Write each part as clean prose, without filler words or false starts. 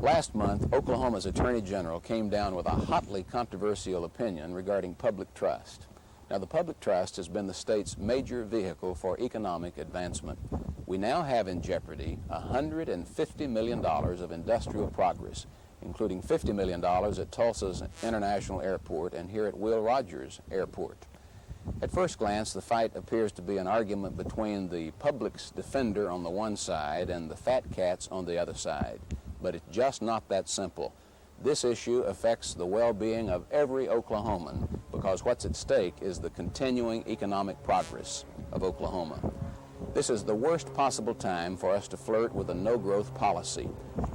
Last month, Oklahoma's Attorney General came down with a hotly controversial opinion regarding public trust. Now, the public trust has been the state's major vehicle for economic advancement. We now have in jeopardy $150 million of industrial progress, including $50 million at Tulsa's International Airport and here at Will Rogers Airport. At first glance, the fight appears to be an argument between the public's defender on the one side and the fat cats on the other side. But it's just not that simple. This issue affects the well-being of every Oklahoman because what's at stake is the continuing economic progress of Oklahoma. This is the worst possible time for us to flirt with a no-growth policy.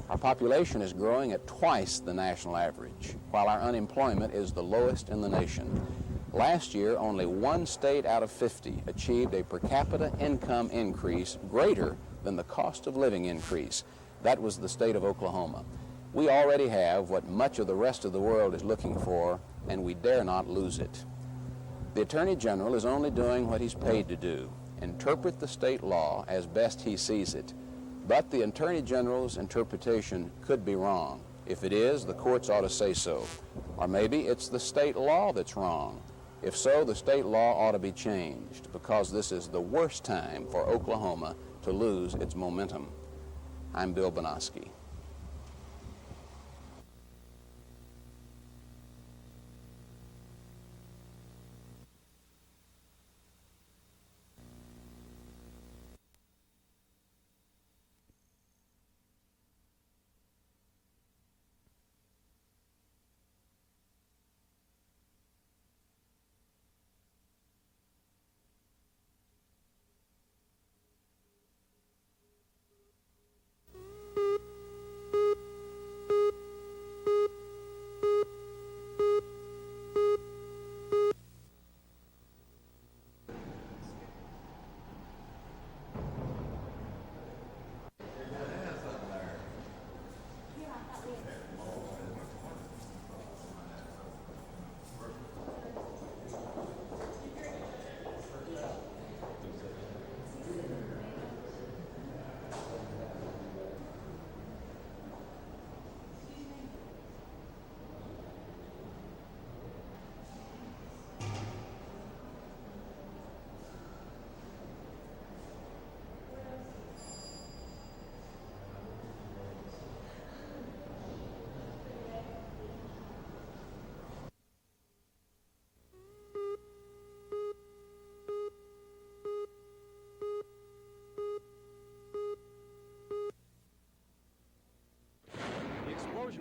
Our population is growing at twice the national average, while our unemployment is the lowest in the nation. Last year, only one state out of 50 achieved a per capita income increase greater than the cost of living increase. That was the state of Oklahoma. We already have what much of the rest of the world is looking for, and we dare not lose it. The Attorney General is only doing what he's paid to do, interpret the state law as best he sees it. But the Attorney General's interpretation could be wrong. If it is, the courts ought to say so. Or maybe it's the state law that's wrong. If so, the state law ought to be changed, because this is the worst time for Oklahoma to lose its momentum. I'm Bill Banowsky.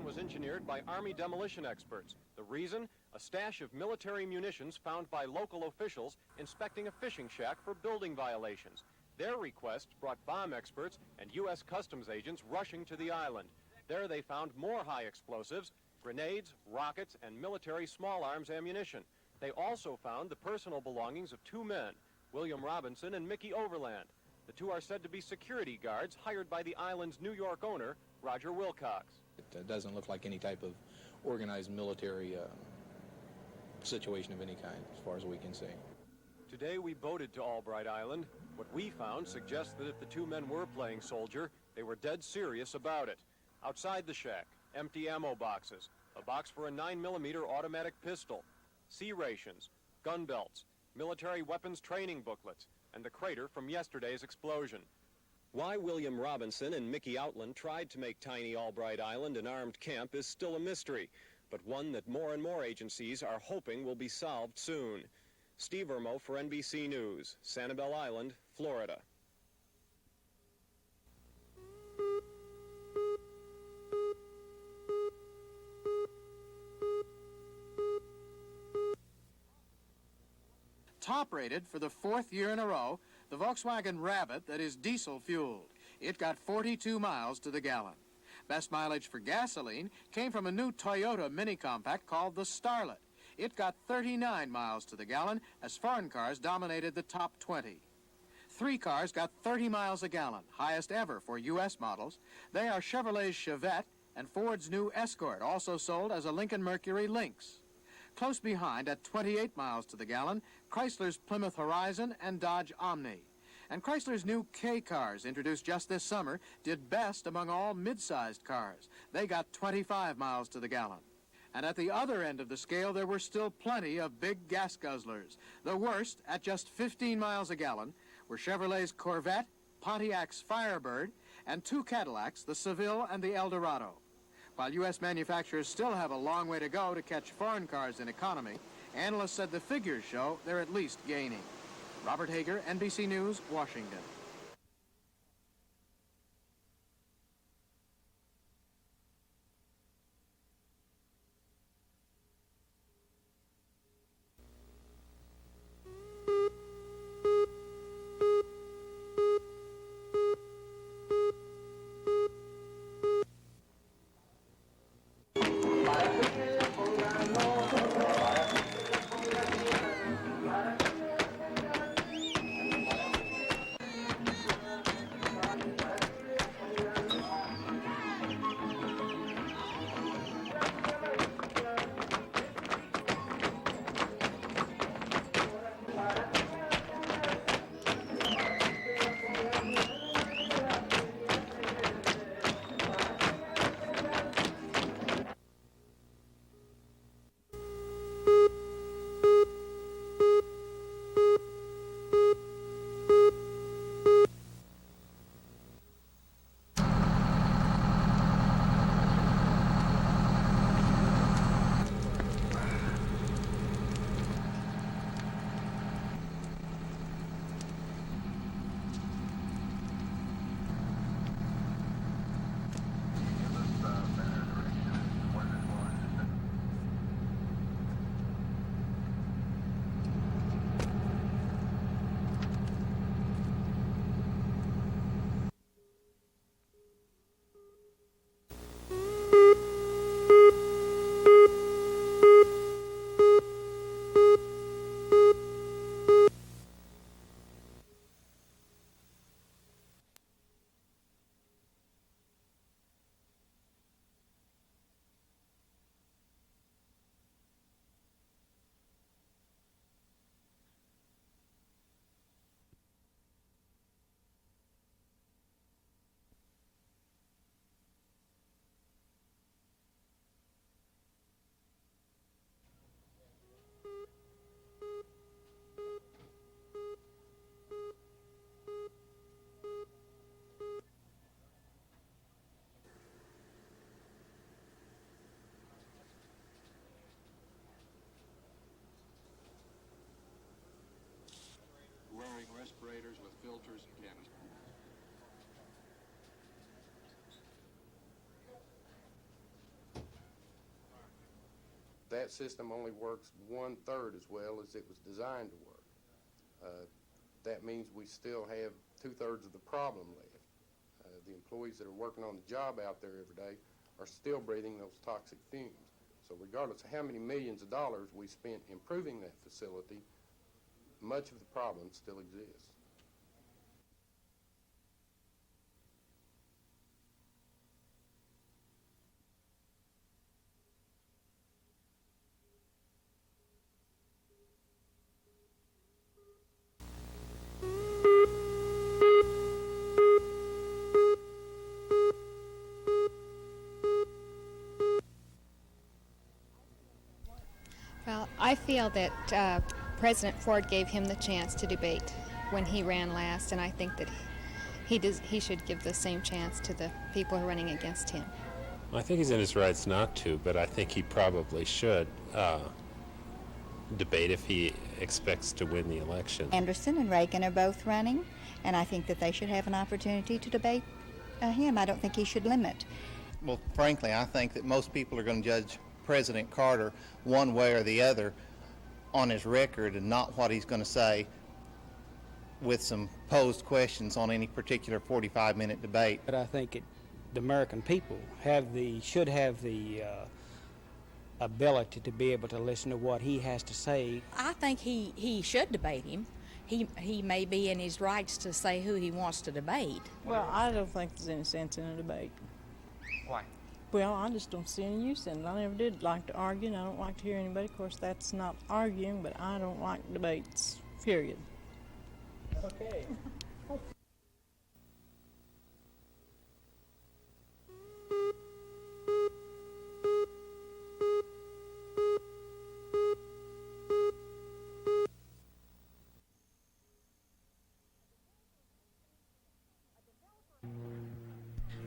Was engineered by Army demolition experts. The reason? A stash of military munitions found by local officials inspecting a fishing shack for building violations. Their request brought bomb experts and U.S. Customs agents rushing to the island. There they found more high explosives, grenades, rockets, and military small arms ammunition. They also found the personal belongings of two men, William Robinson and Mickey Overland. The two are said to be security guards hired by the island's New York owner, Roger Wilcox. It doesn't look like any type of organized military situation of any kind, as far as we can see. Today we boated to Albright Island. What we found suggests that if the two men were playing soldier, they were dead serious about it. Outside the shack, empty ammo boxes, a box for a 9mm automatic pistol, sea rations, gun belts, military weapons training booklets, and the crater from yesterday's explosion. Why William Robinson and Mickey Outland tried to make tiny Albright Island an armed camp is still a mystery, but one that more and more agencies are hoping will be solved soon. Steve Ermo for NBC News, Sanibel Island, Florida. Top-rated for the fourth year in a row, the Volkswagen Rabbit that is diesel-fueled. It got 42 miles to the gallon. Best mileage for gasoline came from a new Toyota mini-compact called the Starlet. It got 39 miles to the gallon as foreign cars dominated the top 20. 3 cars got 30 miles a gallon, highest ever for U.S. models. They are Chevrolet's Chevette and Ford's new Escort, also sold as a Lincoln Mercury Lynx. Close behind, at 28 miles to the gallon, Chrysler's Plymouth Horizon and Dodge Omni. And Chrysler's new K cars, introduced just this summer, did best among all mid-sized cars. They got 25 miles to the gallon. And at the other end of the scale, there were still plenty of big gas guzzlers. The worst, at just 15 miles a gallon, were Chevrolet's Corvette, Pontiac's Firebird, and two Cadillacs, the Seville and the Eldorado. While U.S. manufacturers still have a long way to go to catch foreign cars in economy, analysts said the figures show they're at least gaining. Robert Hager, NBC News, Washington. Wearing respirators with filters and canisters. That system only works 1/3 as well as it was designed to work. That means we still have 2/3 of the problem left. The employees that are working on the job out there every day are still breathing those toxic fumes. So regardless of how many millions of dollars we spent improving that facility, much of the problem still exists. Well, I feel that President Ford gave him the chance to debate when he ran last, and I think that he should give the same chance to the people who are running against him. Well, I think he's in his rights not to, but I think he probably should debate if he expects to win the election. Anderson and Reagan are both running, and I think that they should have an opportunity to debate him. I don't think he should limit. Well, frankly, I think that most people are going to judge President Carter one way or the other on his record and not what he's going to say with some posed questions on any particular 45-minute debate. But I think the American people should have the ability to be able to listen to what he has to say. I think he should debate him. He may be in his rights to say who he wants to debate. Well, I don't think there's any sense in a debate. Why? Well, I just don't see any use in it. I never did like to argue, and I don't like to hear anybody. Of course, that's not arguing, but I don't like debates, period. Okay.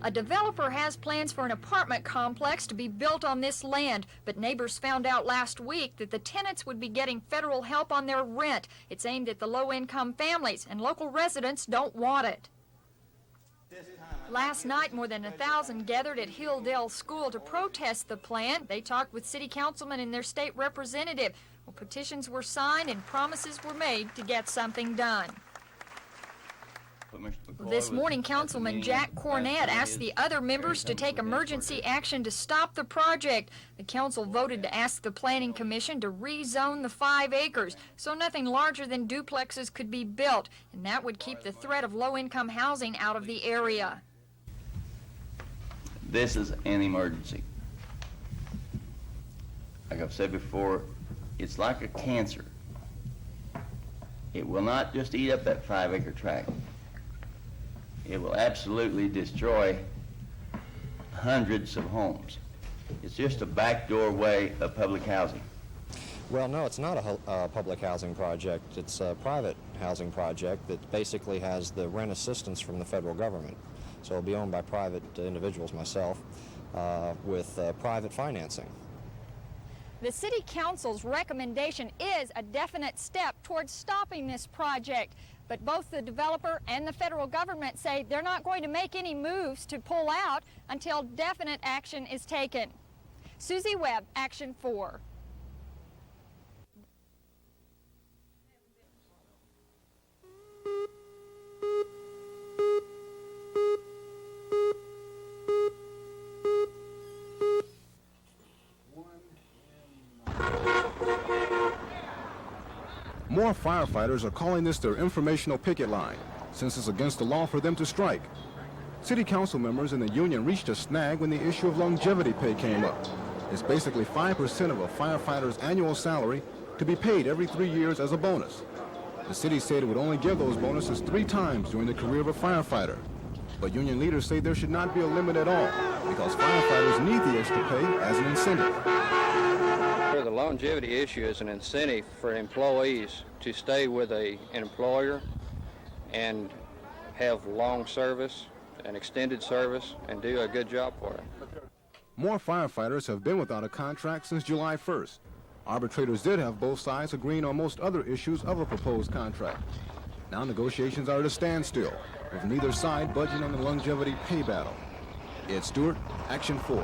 A developer has plans for an apartment complex to be built on this land, but neighbors found out last week that the tenants would be getting federal help on their rent. It's aimed at the low-income families, and local residents don't want it. Last night, more than 1,000 gathered at Hilldale School to protest the plan. They talked with city councilmen and their state representative. Well, petitions were signed and promises were made to get something done. This morning, Councilman Jack Cornett asked the other members to take emergency action to stop the project. The council voted to ask the Planning Commission to rezone the 5 acres so nothing larger than duplexes could be built, and that would keep the threat of low-income housing out of the area. This is an emergency. Like I've said before, it's like a cancer. It will not just eat up that 5-acre tract. It will absolutely destroy hundreds of homes. It's just a backdoor way of public housing. Well, no, it's not a public housing project. It's a private housing project that basically has the rent assistance from the federal government. So it'll be owned by private individuals, myself, with private financing. The City Council's recommendation is a definite step towards stopping this project, but both the developer and the federal government say they're not going to make any moves to pull out until definite action is taken. Susie Webb, Action 4. More firefighters are calling this their informational picket line, since it's against the law for them to strike. City council members and the union reached a snag when the issue of longevity pay came up. It's basically 5% of a firefighter's annual salary to be paid every 3 years as a bonus. The city said it would only give those bonuses 3 times during the career of a firefighter. But union leaders say there should not be a limit at all, because firefighters need the extra pay as an incentive. The longevity issue is an incentive for employees to stay with an employer and have long service and extended service and do a good job for it. More firefighters have been without a contract since July 1st. Arbitrators did have both sides agreeing on most other issues of a proposed contract. Now negotiations are at a standstill, with neither side budging on the longevity pay battle. Ed Stewart, Action 4.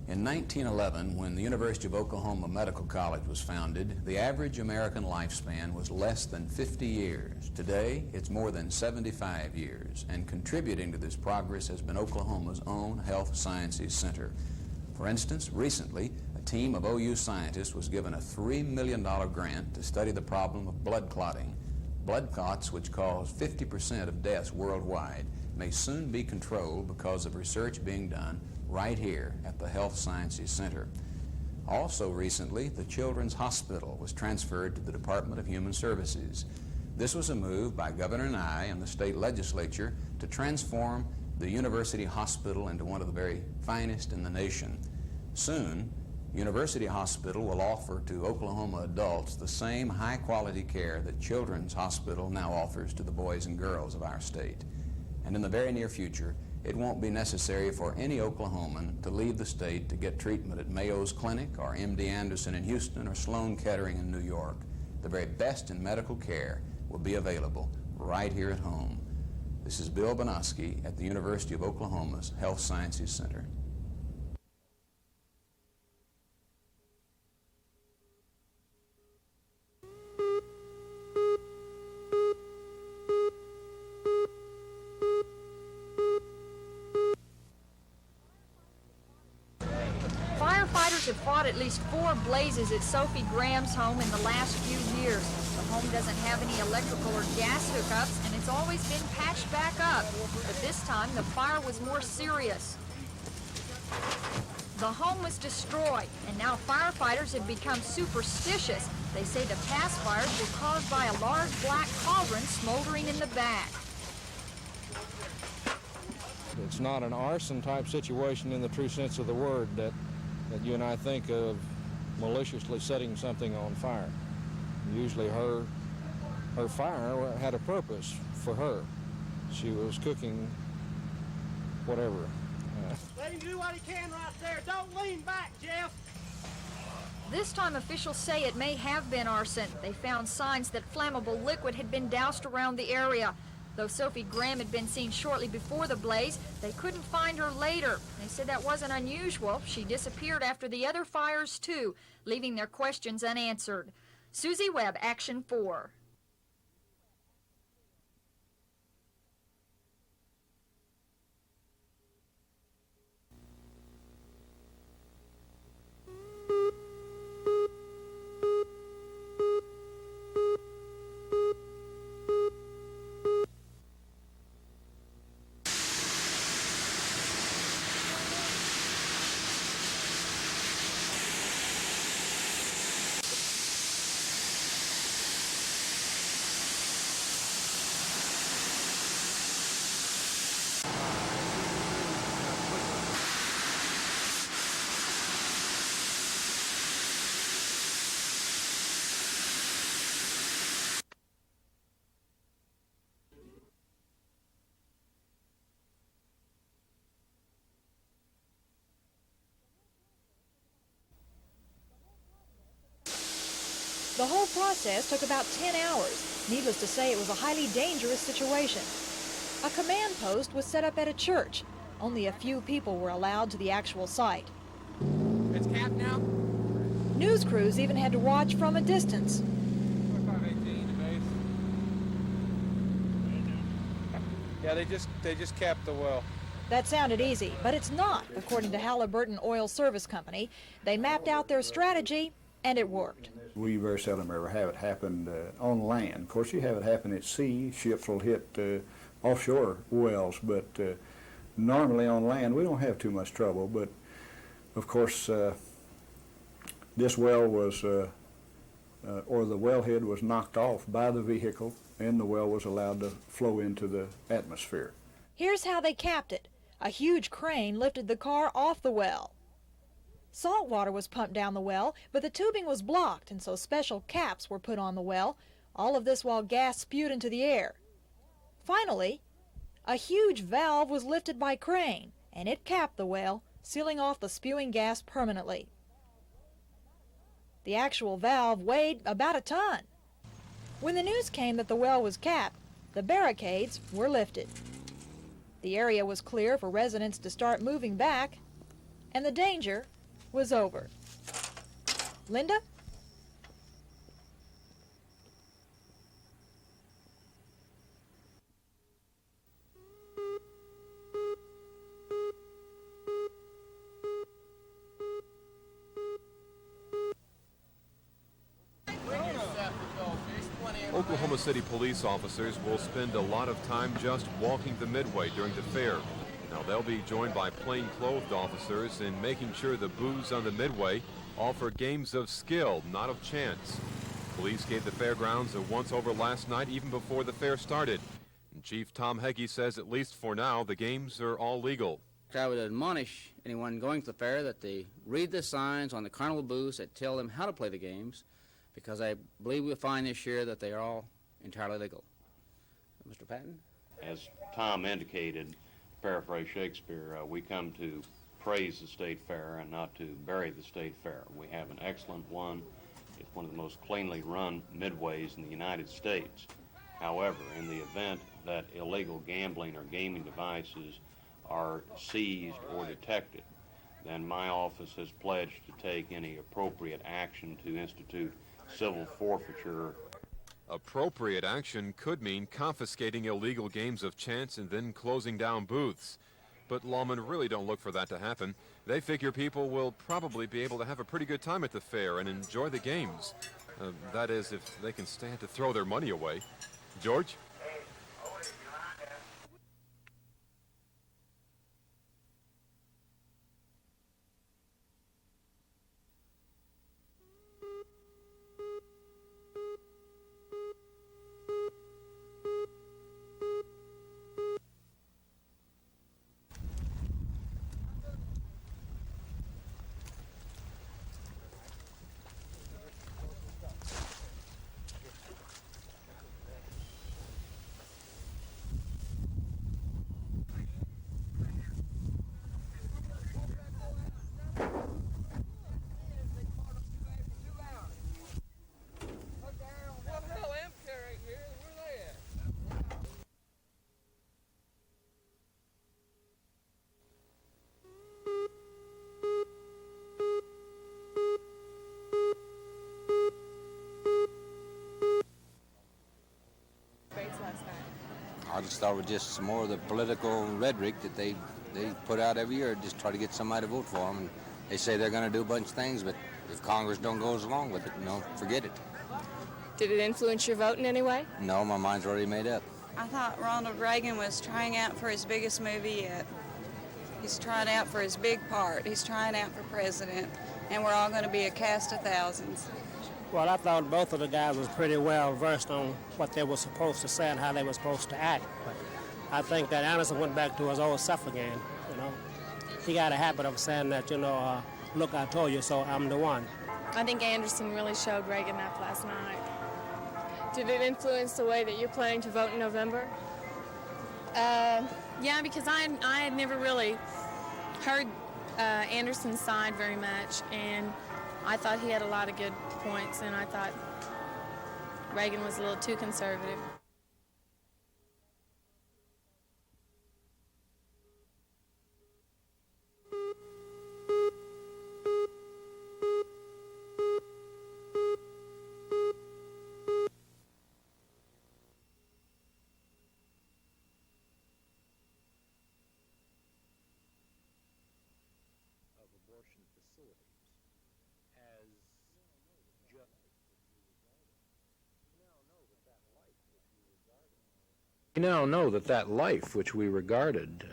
In 1911, when the University of Oklahoma Medical College was founded, the average American lifespan was less than 50 years. Today, it's more than 75 years, and contributing to this progress has been Oklahoma's own Health Sciences Center. For instance, recently, a team of OU scientists was given a $3 million grant to study the problem of blood clotting. Blood clots, which cause 50% of deaths worldwide, may soon be controlled because of research being done right here at the Health Sciences Center. Also recently, the Children's Hospital was transferred to the Department of Human Services. This was a move by Governor Nye and the state legislature to transform the University Hospital into one of the very finest in the nation. Soon, University Hospital will offer to Oklahoma adults the same high-quality care that Children's Hospital now offers to the boys and girls of our state. And in the very near future, it won't be necessary for any Oklahoman to leave the state to get treatment at Mayo's Clinic or MD Anderson in Houston or Sloan Kettering in New York. The very best in medical care will be available right here at home. This is Bill Banowsky at the University of Oklahoma's Health Sciences Center. Firefighters have fought at least 4 blazes at Sophie Graham's home in the last few years. The home doesn't have any electrical or gas hookups, and it's always been patched back up. But this time, the fire was more serious. The home was destroyed, and now firefighters have become superstitious. They say the past fires were caused by a large black cauldron smoldering in the back. It's not an arson type situation in the true sense of the word that you and I think of maliciously setting something on fire. Usually her fire had a purpose for her. She was cooking whatever. Let him do what he can right there. Don't lean back, Jeff. This time officials say it may have been arson. They found signs that flammable liquid had been doused around the area. Though Sophie Graham had been seen shortly before the blaze, they couldn't find her later. They said that wasn't unusual. She disappeared after the other fires, too, leaving their questions unanswered. Susie Webb, Action 4. The whole process took about 10 hours. Needless to say, it was a highly dangerous situation. A command post was set up at a church. Only a few people were allowed to the actual site. It's capped now? News crews even had to watch from a distance. Yeah, they just capped the well. That sounded easy, but it's not, according to Haliburton Oil Service Company. They mapped out their strategy, and it worked. We very seldom ever have it happen on land. Of course, you have it happen at sea. Ships will hit offshore wells, but normally on land, we don't have too much trouble. But, of course, this well was, or the wellhead was knocked off by the vehicle, and the well was allowed to flow into the atmosphere. Here's how they capped it. A huge crane lifted the car off the well. Salt water was pumped down the well, but the tubing was blocked, and so special caps were put on the well, all of this while gas spewed into the air. Finally, a huge valve was lifted by crane, and it capped the well, sealing off the spewing gas permanently. The actual valve weighed about a ton. When the news came that the well was capped, the barricades were lifted. The area was clear for residents to start moving back, and the danger was over. Linda? Oklahoma City police officers will spend a lot of time just walking the midway during the fair. Now they'll be joined by plain-clothed officers in making sure the booths on the midway offer games of skill, not of chance. Police gave the fairgrounds a once-over last night, even before the fair started. And Chief Tom Heggie says at least for now, the games are all legal. I would admonish anyone going to the fair that they read the signs on the carnival booths that tell them how to play the games, because I believe we'll find this year that they are all entirely legal. Mr. Patton? As Tom indicated, paraphrase Shakespeare, we come to praise the state fair and not to bury the state fair. We have an excellent one. It's one of the most cleanly run midways in the United States. However, in the event that illegal gambling or gaming devices are seized or detected, then my office has pledged to take any appropriate action to institute civil forfeiture. Appropriate action could mean confiscating illegal games of chance and then closing down booths. But lawmen really don't look for that to happen. They figure people will probably be able to have a pretty good time at the fair and enjoy the games. That is, if they can stand to throw their money away. George? just thought it was just some more of the political rhetoric that they put out every year, just try to get somebody to vote for them. And they say they're going to do a bunch of things, but if Congress don't go along with it, forget it. Did it influence your vote in any way? No, my mind's already made up. I thought Ronald Reagan was trying out for his biggest movie yet. He's trying out for his big part. He's trying out for president, and we're all going to be a cast of thousands. Well, I thought both of the guys was pretty well versed on what they were supposed to say and how they were supposed to act. But I think that Anderson went back to his old self again, He got a habit of saying that, look, I told you so, I'm the one. I think Anderson really showed Reagan up last night. Did it influence the way that you're planning to vote in November? Yeah, because I had never really heard Anderson's side very much, and I thought he had a lot of good points, and I thought Reagan was a little too conservative. We now know that that life which we regarded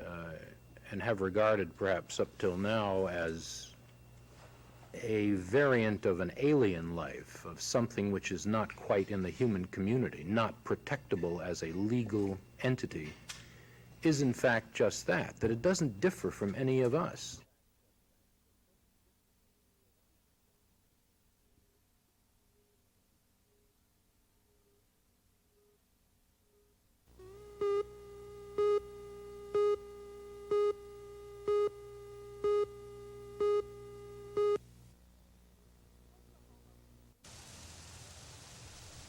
and have regarded perhaps up till now as a variant of an alien life, of something which is not quite in the human community, not protectable as a legal entity, is in fact just that it doesn't differ from any of us.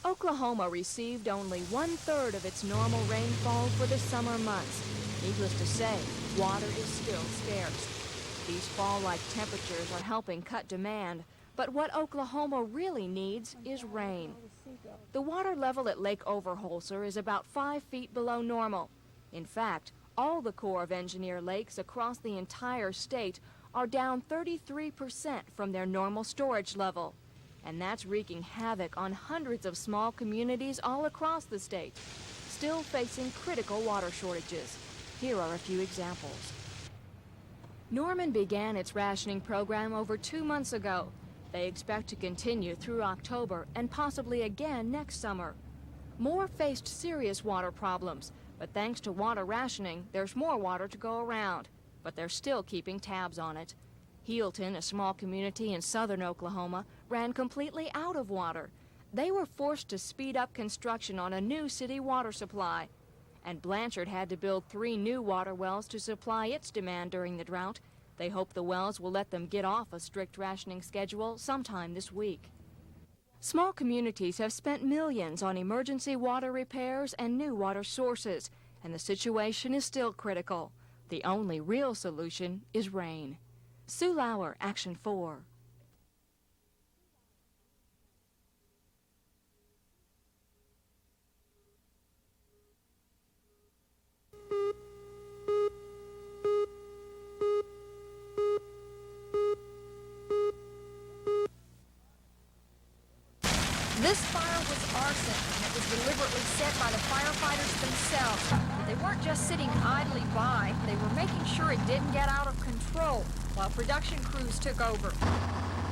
Oklahoma received only 1/3 of its normal rainfall for the summer months. Needless to say, water is still scarce. These fall-like temperatures are helping cut demand, but what Oklahoma really needs is rain. The water level at Lake Overholser is about 5 feet below normal. In fact, all the Corps of Engineer lakes across the entire state are down 33% from their normal storage level. And that's wreaking havoc on hundreds of small communities all across the state, still facing critical water shortages. Here are a few examples. Norman began its rationing program over 2 months ago. They expect to continue through October and possibly again next summer. Moore faced serious water problems, but thanks to water rationing, there's more water to go around. But they're still keeping tabs on it. Healton, a small community in southern Oklahoma, ran completely out of water. They were forced to speed up construction on a new city water supply. And Blanchard had to build 3 new water wells to supply its demand during the drought. They hope the wells will let them get off a strict rationing schedule sometime this week. Small communities have spent millions on emergency water repairs and new water sources, and the situation is still critical. The only real solution is rain. Sue Lauer, Action 4. This fire was arson, and it was deliberately set by the firefighters themselves. But they weren't just sitting idly by, they were making sure it didn't get out of control while production crews took over.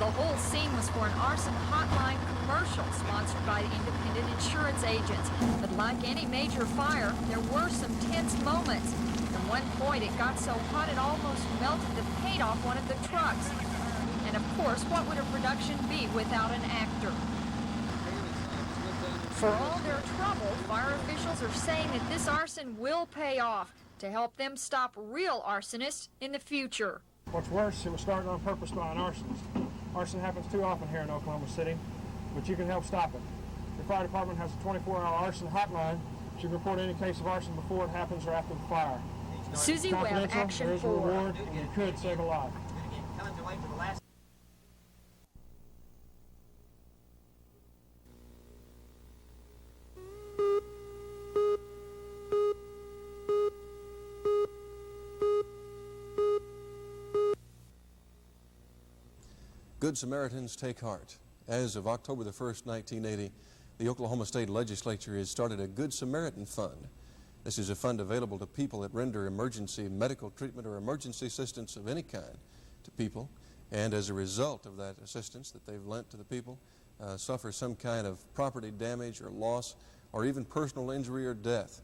The whole scene was for an arson hotline commercial sponsored by the independent insurance agents. But like any major fire, there were some tense moments. At one point, it got so hot it almost melted the paint off one of the trucks. And of course, what would a production be without an actor? For all their trouble, fire officials are saying that this arson will pay off to help them stop real arsonists in the future. What's worse, it was started on purpose by an arsonist. Arson happens too often here in Oklahoma City, but you can help stop it. The fire department has a 24-hour arson hotline. You can report any case of arson before it happens or after the fire. Susie Webb, Action 4. There's a reward, and you could save a life. Good Samaritans take heart. As of October the 1st, 1980, the Oklahoma State Legislature has started a Good Samaritan Fund. This is a fund available to people that render emergency medical treatment or emergency assistance of any kind to people, and as a result of that assistance that they've lent to the people, suffer some kind of property damage or loss or even personal injury or death.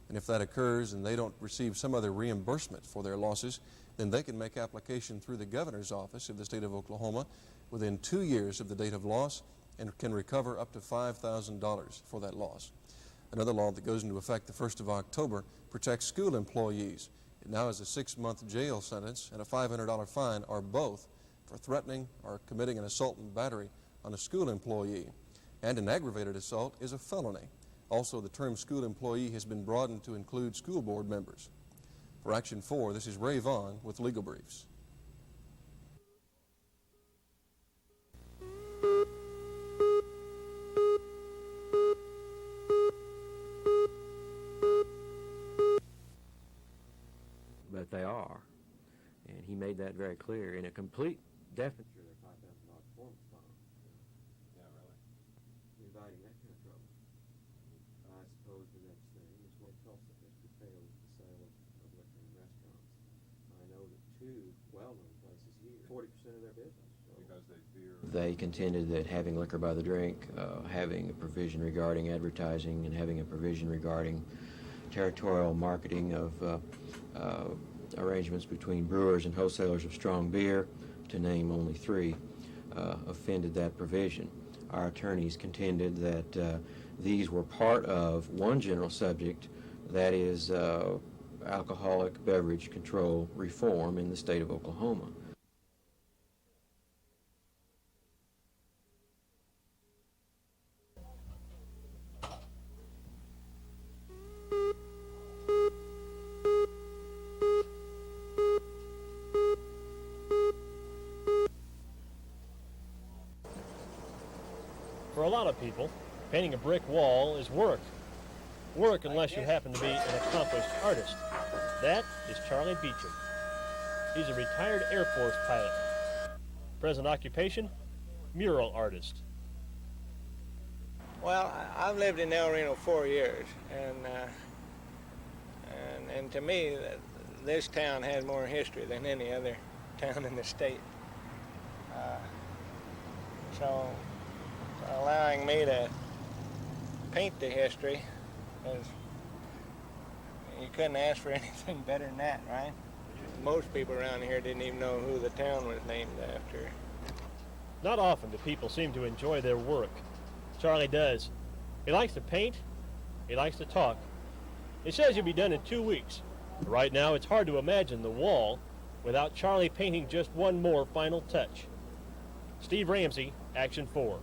And if that occurs and they don't receive some other reimbursement for their losses, then they can make application through the governor's office of the state of Oklahoma within 2 years of the date of loss and can recover up to $5,000 for that loss. Another law that goes into effect the 1st of October protects school employees. It now has a 6-month jail sentence and a $500 fine, or both, for threatening or committing an assault and battery on a school employee. And an aggravated assault is a felony. Also, the term school employee has been broadened to include school board members. For Action 4, this is Ray Vaughn with Legal Briefs. But they are, and he made that very clear in a complete definite. Inviting that kind of trouble. I suppose the next thing is what costs us to fail the sale of liquor in restaurants. I know that 2 well-known places here, 40% of their business. Because they contended that having liquor by the drink, having a provision regarding advertising, and having a provision regarding territorial marketing of arrangements between brewers and wholesalers of strong beer, to name only 3, offended that provision. Our attorneys contended that these were part of one general subject, that is alcoholic beverage control reform in the state of Oklahoma. For a lot of people, painting a brick wall is work. Work unless you happen to be an accomplished artist. That is Charlie Beecham. He's a retired Air Force pilot. Present occupation, mural artist. Well, I've lived in El Reno 4 years, and to me, this town has more history than any other town in the state. So allowing me to paint the history, is, you couldn't ask for anything better than that, right? Most people around here didn't even know who the town was named after. Not often do people seem to enjoy their work. Charlie does. He likes to paint. He likes to talk. He says he'll be done in 2 weeks. But right now, it's hard to imagine the wall without Charlie painting just one more final touch. Steve Ramsey, Action 4.